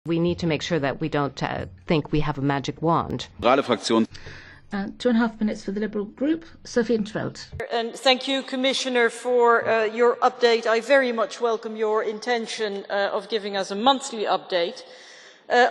We need to make sure that we don't think we have a magic wand. 2.5 minutes for the Liberal Group. Sophie and Veld. And thank you, Commissioner, for your update. I very much welcome your intention of giving us a monthly update.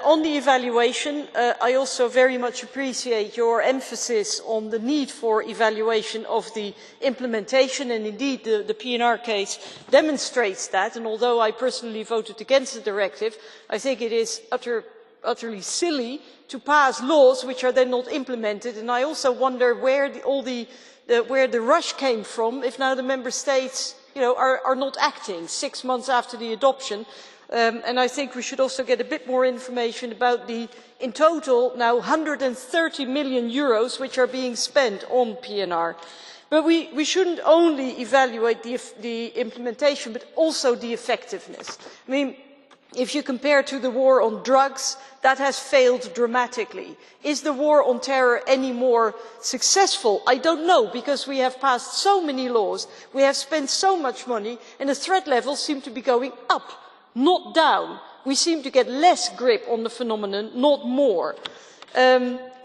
On the evaluation, I also very much appreciate your emphasis on the need for evaluation of the implementation, and indeed the PNR case demonstrates that. And although I personally voted against the directive, I think it is utterly silly to pass laws which are then not implemented. And I also wonder where the rush came from if now the member states are not acting 6 months after the adoption. And I think we should also get a bit more information about the, in total, now €130 million which are being spent on PNR. But we shouldn't only evaluate the implementation, but also the effectiveness. I mean, if you compare to the war on drugs, that has failed dramatically. Is the war on terror any more successful? I don't know, because we have passed so many laws, we have spent so much money, and the threat levels seem to be going up, not down. We seem to get less grip on the phenomenon, not more.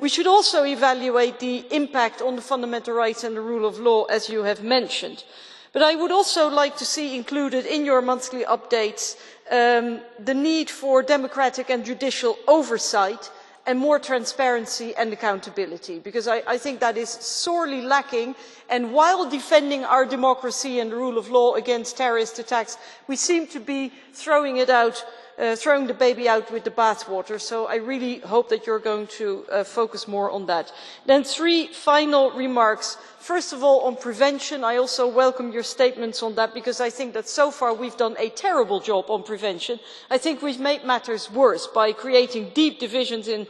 We should also evaluate the impact on the fundamental rights and the rule of law, as you have mentioned. But I would also like to see included in your monthly updates the need for democratic and judicial oversight and more transparency and accountability, because I think that is sorely lacking. And while defending our democracy and the rule of law against terrorist attacks, we seem to be throwing the baby out with the bathwater. So I really hope that you're going to focus more on that. Then 3 final remarks. First of all, on prevention, I also welcome your statements on that, because I think that so far we've done a terrible job on prevention. I think we've made matters worse by creating deep divisions in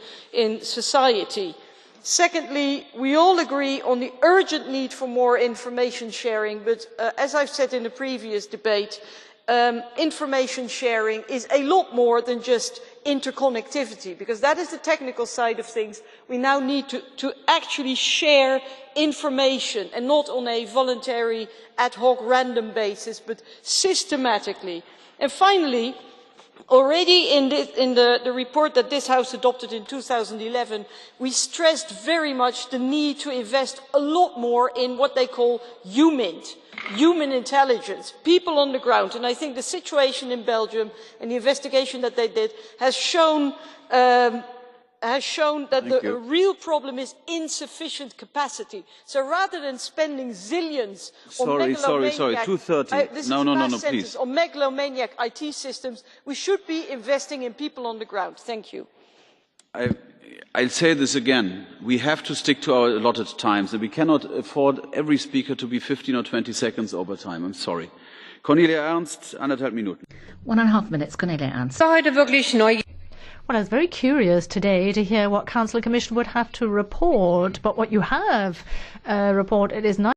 society. Secondly, we all agree on the urgent need for more information sharing, but as I've said in the previous debate, information sharing is a lot more than just interconnectivity, because that is the technical side of things. We now need to actually share information, and not on a voluntary ad hoc random basis, but systematically. And finally, already in the report that this House adopted in 2011, we stressed very much the need to invest a lot more in what they call human intelligence, people on the ground. And I think the situation in Belgium and the investigation that they did has shown that the real problem is insufficient capacity. So rather than spending zillions on megalomaniac IT systems, we should be investing in people on the ground. Thank you. I'll say this again. We have to stick to our allotted times, and we cannot afford every speaker to be 15 or 20 seconds over time. I'm sorry. Cornelia Ernst, 1,5 Minuten. 1.5 minutes, Cornelia Ernst. Well, I was very curious today to hear what Council and Commission would have to report, but what you have reported is not